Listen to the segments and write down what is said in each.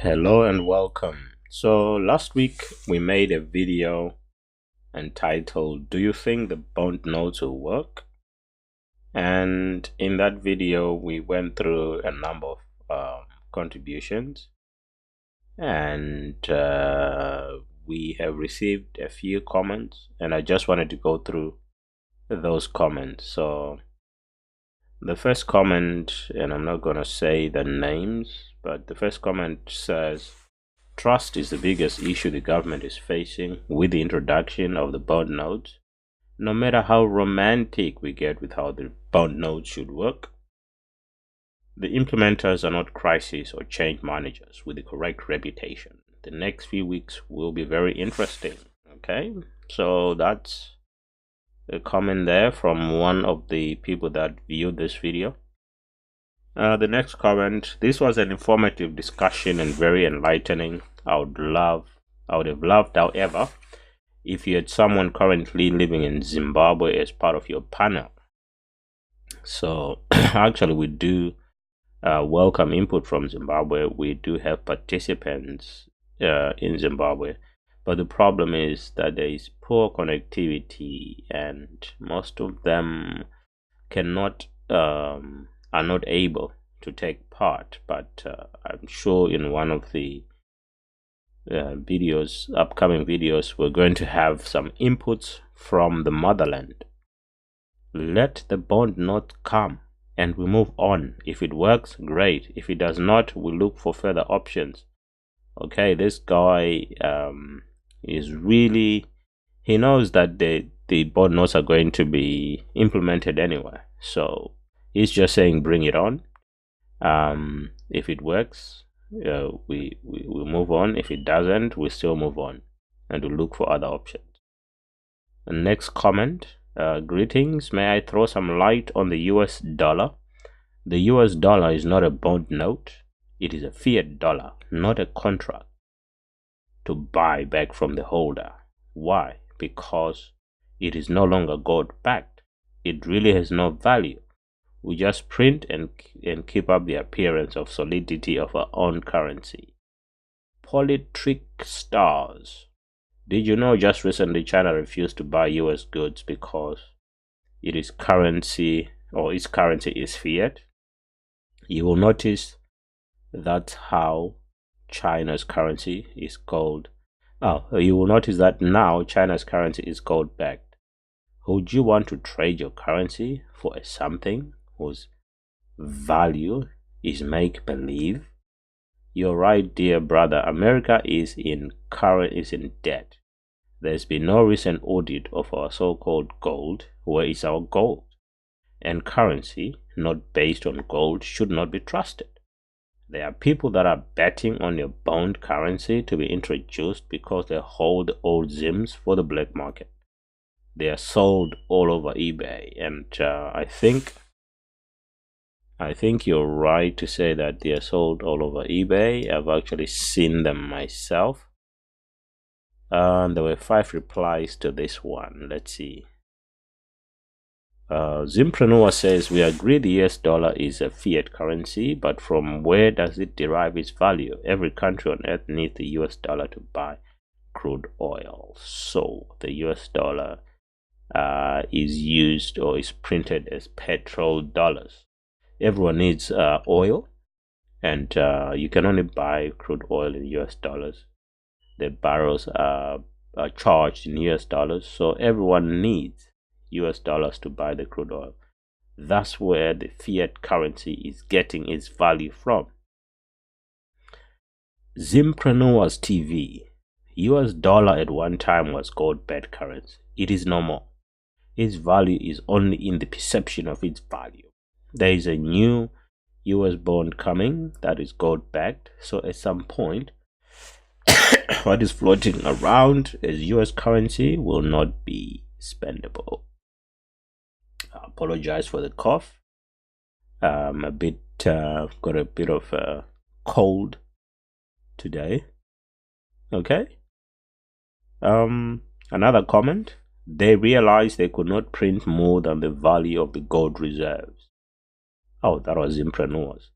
Hello and welcome. So last week we made a video entitled, "Do you think the bond notes will work?" And in that video we went through a number of contributions, and we have received a few comments, and I just wanted to go through those comments. So the first comment, and I'm not going to say the names, but the first comment says, "Trust is the biggest issue the government is facing with the introduction of the bond notes. No matter how romantic we get with how the bond notes should work, the implementers are not crisis or change managers with the correct reputation. The next few weeks will be very interesting." Okay, so that's a comment there from one of the people that viewed this video. The next comment: "This was an informative discussion and very enlightening. I would have loved, however, if you had someone currently living in Zimbabwe as part of your panel." So actually we do welcome input from Zimbabwe. We do have participants in Zimbabwe, but the problem is that there is poor connectivity and most of them cannot are not able to take part. But I'm sure in one of the upcoming videos, we're going to have some inputs from the motherland. Let the bond note come and we move on. If it works, great. If it does not, we look for further options. Okay, this guy is really, he knows that the bond notes are going to be implemented anyway, so he's just saying bring it on. If it works, we move on. If it doesn't, we still move on and we look for other options. The next comment: "Greetings, may I throw some light on the US dollar? The US dollar is not a bond note. It is a fiat dollar, not a contract to buy back from the holder. Why? Because it is no longer gold backed. It really has no value. We just print and keep up the appearance of solidity of our own currency." Politrick stars: "Did you know just recently China refused to buy US goods because its currency is fiat? You will notice that's how China's currency is gold. You will notice that now China's currency is gold backed. Would you want to trade your currency for something whose value is make believe? You're right, dear brother. America is in debt. There's been no recent audit of our so-called gold. Where is our gold? And currency not based on gold should not be trusted. There are people that are betting on your bond currency to be introduced because they hold old Zims for the black market. They are sold all over eBay, and I think you're right to say that they are sold all over eBay. I've actually seen them myself. There were 5 replies to this one. Let's see. Zimpreneurs says, "We agree the US dollar is a fiat currency, but from where does it derive its value? Every country on earth needs the US dollar to buy crude oil. So the US dollar is used or is printed as petrol dollars. Everyone needs oil, and you can only buy crude oil in US dollars. The barrels are charged in US dollars, so everyone needs US dollars to buy the crude oil. That's where the fiat currency is getting its value from." Zimpreneurs TV: "US dollar at one time was gold-backed currency. It is no more. Its value is only in the perception of its value. There is a new US bond coming that is gold-backed, so at some point what is floating around as US currency will not be spendable." I apologize for the cough. Got a bit of a cold today. Okay. Another comment: "They realized they could not print more than the value of the gold reserves." Oh, that was Zimpreneurs.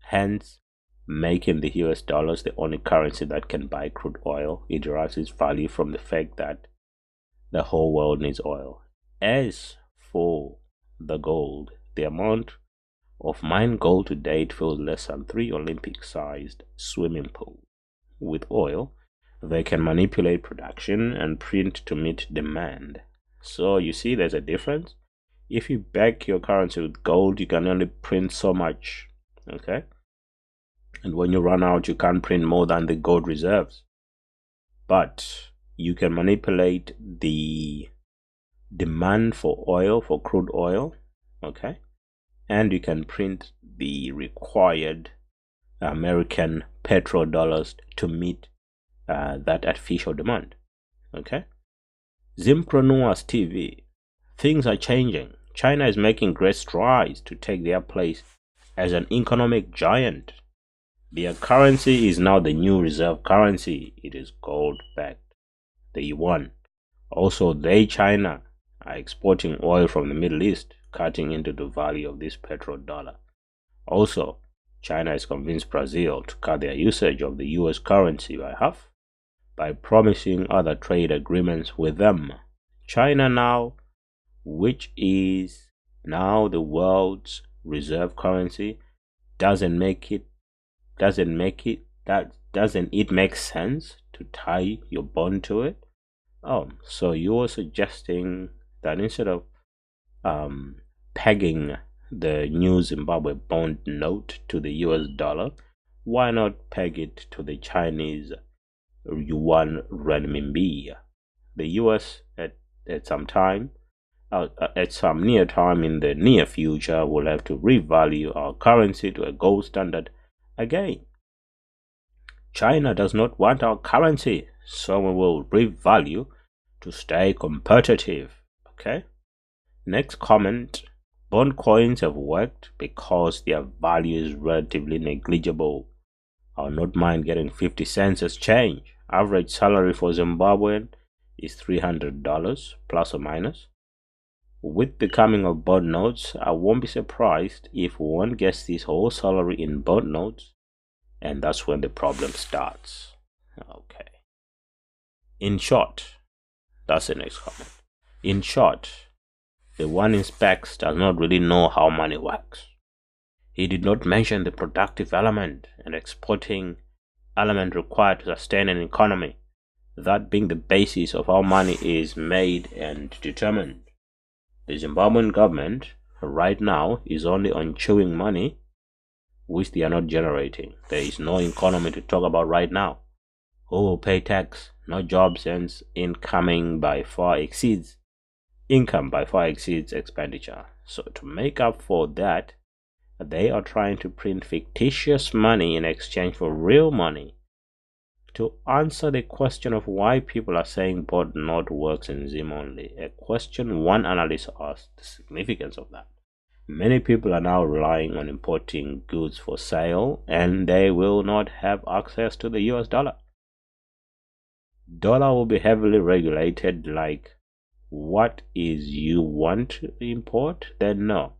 Hence, making the US dollars the only currency that can buy crude oil. It derives its value from the fact that the whole world needs oil. As for the gold, the amount of mined gold to date fills less than 3 Olympic-sized swimming pools. With oil, they can manipulate production and print to meet demand. So you see there's a difference. If you back your currency with gold, you can only print so much, okay? And when you run out, you can't print more than the gold reserves. But you can manipulate the demand for oil, for crude oil, okay? And you can print the required American petrodollars to meet that artificial demand, okay? Zimpreneurs TV. Things are changing. China is making great strides to take their place as an economic giant. Their currency is now the new reserve currency. It is gold-backed, the yuan. Also, China, are exporting oil from the Middle East, cutting into the value of this petrodollar. Also, China has convinced Brazil to cut their usage of the US currency by half by promising other trade agreements with them. China now, which is now the world's reserve currency, doesn't it make sense to tie your bond to it? So you're suggesting that instead of pegging the new Zimbabwe bond note to the US dollar, why not peg it to the Chinese yuan renminbi? The US at some near time in the near future will have to revalue our currency to a gold standard again. China does not want our currency, so we will revalue to stay competitive. Okay. Next comment. Bond coins have worked because their value is relatively negligible. I'll not mind getting 50 cents as change. Average salary for Zimbabwean is $300 plus or minus. With the coming of bond notes, I won't be surprised if one gets this whole salary in bond notes, and that's when the problem starts. Okay. In short, that's the next comment. In short, the one in specs does not really know how money works. He did not mention the productive element and exporting element required to sustain an economy, that being the basis of how money is made and determined. The Zimbabwean government right now is only on chewing money, which they are not generating. There is no economy to talk about right now. Who will pay tax? No jobs, and income by far exceeds expenditure. So to make up for that, they are trying to print fictitious money in exchange for real money. To answer the question of why people are saying bond not works in Zim only, a question one analyst asked the significance of that. Many people are now relying on importing goods for sale, and they will not have access to the US dollar. Dollar will be heavily regulated. Like, what is you want to import? Then no.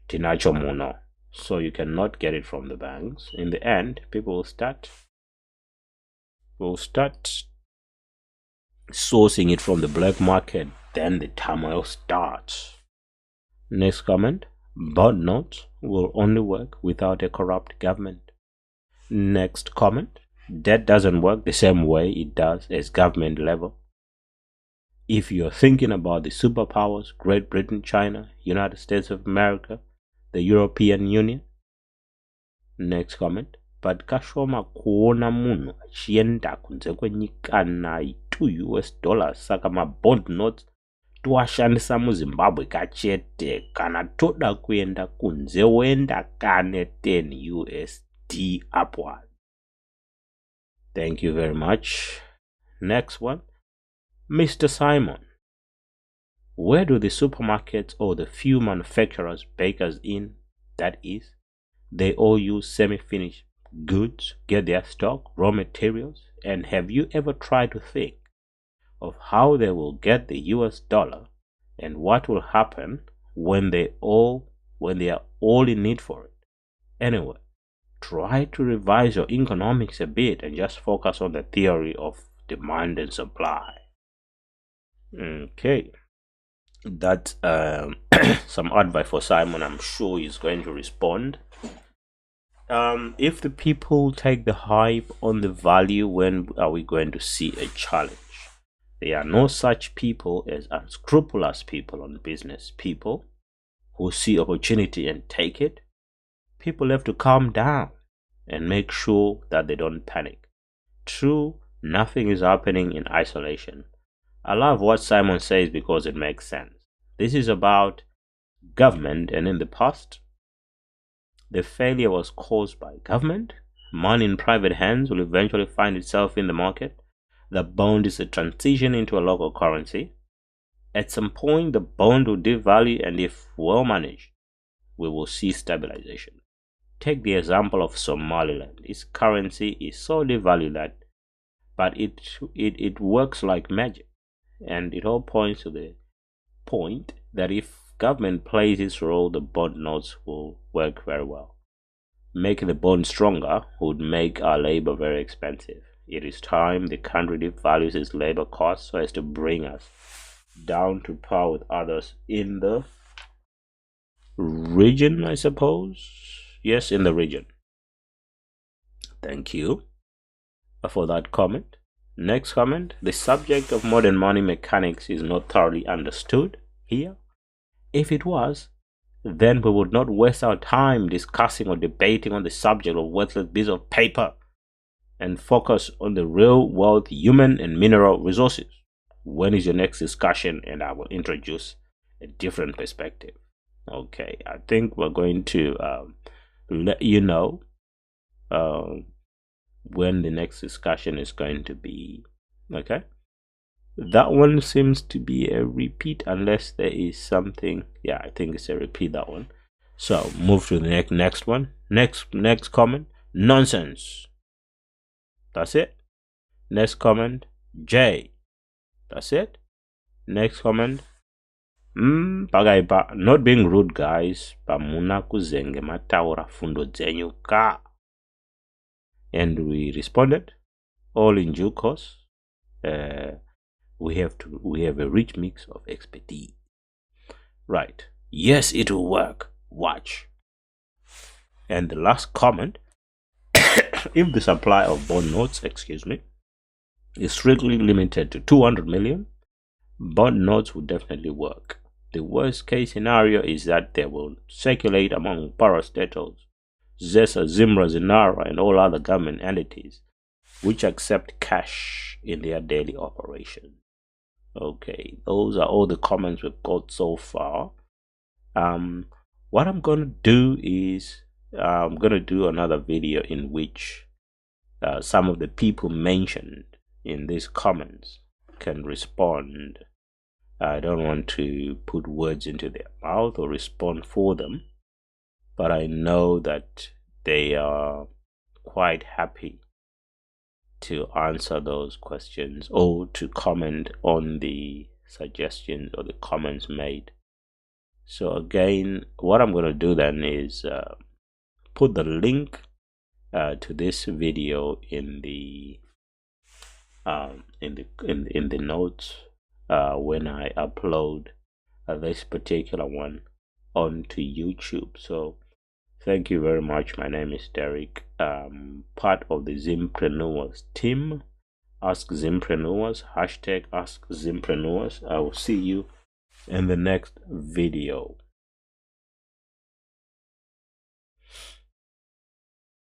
Tinacho mono. So you cannot get it from the banks. In the end, people will start sourcing it from the black market. Then the turmoil starts. Next comment. Bond notes will only work without a corrupt government. Next comment. Debt doesn't work the same way it does as government level. If you're thinking about the superpowers, Great Britain, China, United States of America, the European Union. Next comment. But kashoma kuona munhu achienda kunze kwenyika nayi $2 saka mabond notes toashandisa muZimbabwe kachete. Kana toda kuenda kunze woenda kane $10 upward. Thank you very much. Next one. Mr. Simon. Where do the supermarkets or the few manufacturers, bakers in, that is, they all use semi-finished goods, get their stock, raw materials? And have you ever tried to think of how they will get the US dollar and what will happen when they are all in need for it? Anyway, try to revise your economics a bit and just focus on the theory of demand and supply. Okay, that's some advice for Simon. I'm sure he's going to respond. If the people take the hype on the value, when are we going to see a challenge? There are no such people as unscrupulous people on business. People who see opportunity and take it. People have to calm down and make sure that they don't panic. True, nothing is happening in isolation. I love what Simon says because it makes sense. This is about government, and in the past, the failure was caused by government. Money in private hands will eventually find itself in the market. The bond is a transition into a local currency. At some point, the bond will devalue, and if well managed, we will see stabilization. Take the example of Somaliland. Its currency is so devalued that, but it works like magic, and it all points to the point that if government plays its role, the bond notes will work very well. Making the bond stronger would make our labor very expensive. It is time the country devalues its labor costs so as to bring us down to par with others in the region, I suppose. Yes, in the region. Thank you for that comment. Next comment. The subject of modern money mechanics is not thoroughly understood here. If it was, then we would not waste our time discussing or debating on the subject of worthless bits of paper and focus on the real world human and mineral resources. When is your next discussion? And I will introduce a different perspective. Okay, I think we're going to let you know when the next discussion is going to be. Okay, that one seems to be a repeat unless there is something. Yeah, I think it's a repeat, that one. So move to the next one. Next comment. Nonsense. That's it. Next comment. J. That's it. Next comment. Not being rude, guys. Pamuna kuzenge mataura fundo dzenyu ka. And we responded, all in due course. We have a rich mix of expertise. Right. Yes, it will work. Watch. And the last comment. If the supply of bond notes, is strictly limited to 200 million, bond notes will definitely work. The worst case scenario is that they will circulate among parastatals, ZESA, ZIMRA, ZINARA, and all other government entities which accept cash in their daily operation. Okay, those are all the comments we've got so far. What I'm going to do is I'm going to do another video in which some of the people mentioned in these comments can respond. I don't want to put words into their mouth or respond for them, but I know that they are quite happy to answer those questions or to comment on the suggestions or the comments made. So again, what I'm going to do then is put the link to this video in the notes when I upload this particular one onto YouTube. So thank you very much. My name is Derek, part of the Zimpreneurs team. Ask Zimpreneurs, hashtag Ask Zimpreneurs. I will see you in the next video.